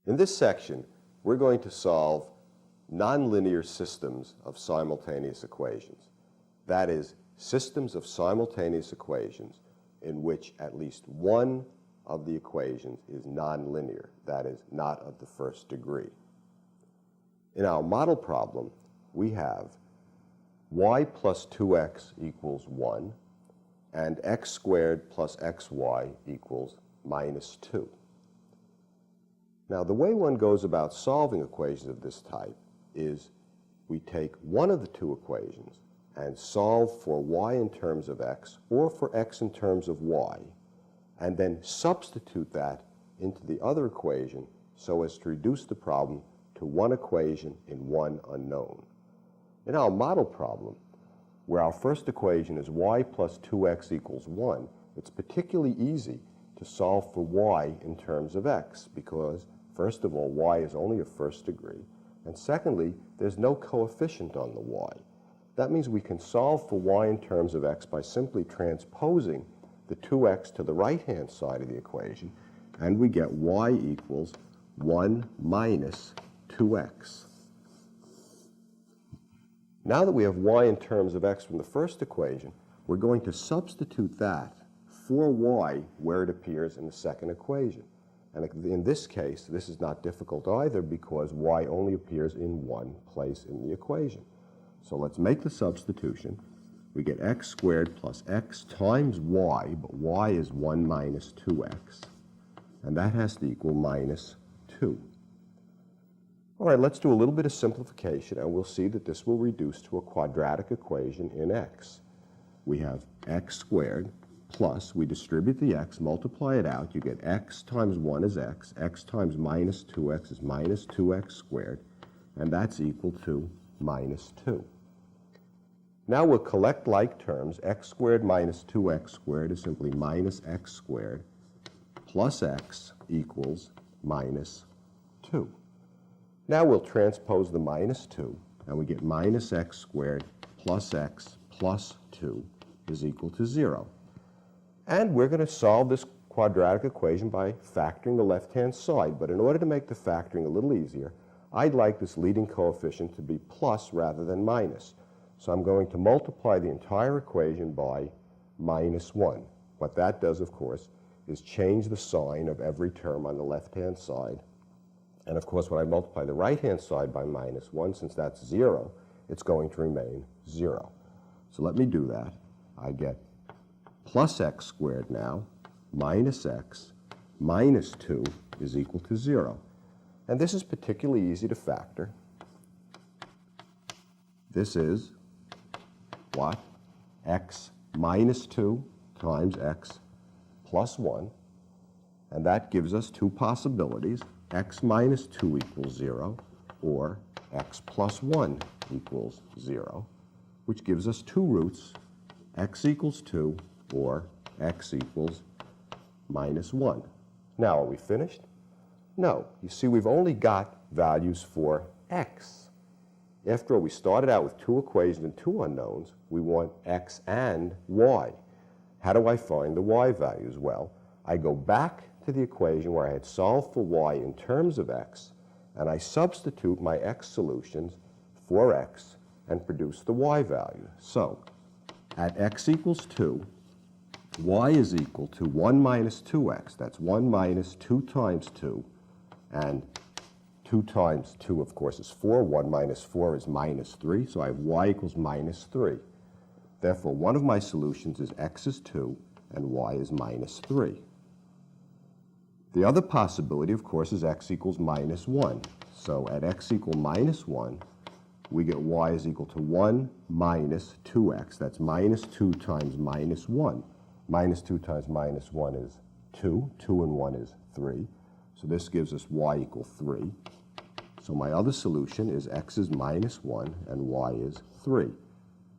In this section, we're going to solve nonlinear systems of simultaneous equations. That is, systems of simultaneous equations in which at least one of the equations is nonlinear, that is, not of the first degree. In our model problem, we have y plus 2x equals 1 and x squared plus xy equals minus 2. Now, the way one goes about solving equations of this type is we take one of the two equations and solve for y in terms of x or for x in terms of y, and then substitute that into the other equation so as to reduce the problem to one equation in one unknown. In our model problem, where our first equation is y plus 2x equals 1, it's particularly easy to solve for y in terms of x because, first of all, y is only of first degree, and secondly, there's no coefficient on the y. That means we can solve for y in terms of x by simply transposing the 2x to the right-hand side of the equation, and we get y equals 1 minus 2x. Now that we have y in terms of x from the first equation, we're going to substitute that for y where it appears in the second equation. And in this case, this is not difficult either because y only appears in one place in the equation. So let's make the substitution. We get x squared plus x times y, but y is 1 minus 2x. And that has to equal minus 2. All right, let's do a little bit of simplification, and we'll see that this will reduce to a quadratic equation in x. We have x squared plus, we distribute the x, multiply it out, you get x times 1 is x times minus 2x is minus 2x squared, and that's equal to minus 2. Now we'll collect like terms. X squared minus 2x squared is simply minus x squared plus x equals minus 2. Now we'll transpose the minus 2, and we get minus x squared plus x plus 2 is equal to 0. And we're going to solve this quadratic equation by factoring the left-hand side. But in order to make the factoring a little easier, I'd like this leading coefficient to be plus rather than minus. So I'm going to multiply the entire equation by minus 1. What that does, of course, is change the sign of every term on the left-hand side. And of course, when I multiply the right-hand side by minus 1, since that's 0, it's going to remain 0. So let me do that. I get plus x squared now, minus x, minus 2 is equal to 0. And this is particularly easy to factor. This is what? X minus 2 times x plus 1. And that gives us two possibilities. X minus 2 equals 0, or x plus 1 equals 0, which gives us two roots, x equals 2, or x equals minus 1. Now, are we finished? No. You see, we've only got values for x. After all, we started out with two equations and two unknowns. We want x and y. How do I find the y values? Well, I go back to the equation where I had solved for y in terms of x, and I substitute my x solutions for x and produce the y value. So, at x equals 2, y is equal to 1 minus 2x. That's 1 minus 2 times 2, and 2 times 2, of course, is 4. 1 minus 4 is minus 3, so I have y equals minus 3. Therefore, one of my solutions is x is 2 and y is minus 3. The other possibility, of course, is x equals minus 1. So at x equal minus 1, we get y is equal to 1 minus 2x. That's minus 2 times minus 1. Minus 2 times minus 1 is 2. 2 and 1 is 3. So this gives us y equal 3. So my other solution is x is minus 1 and y is 3.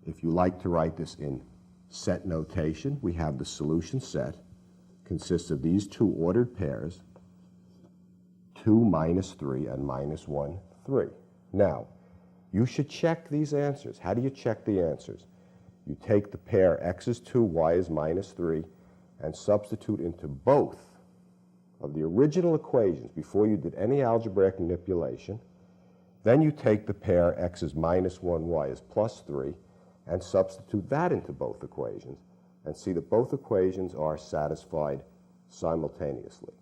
If you like to write this in set notation, we have the solution set consists of these two ordered pairs, 2 minus 3 and minus 1, 3. Now, you should check these answers. How do you check the answers? You take the pair x is 2, y is minus 3, and substitute into both of the original equations before you did any algebraic manipulation. Then you take the pair x is minus 1, y is plus 3, and substitute that into both equations, and see that both equations are satisfied simultaneously.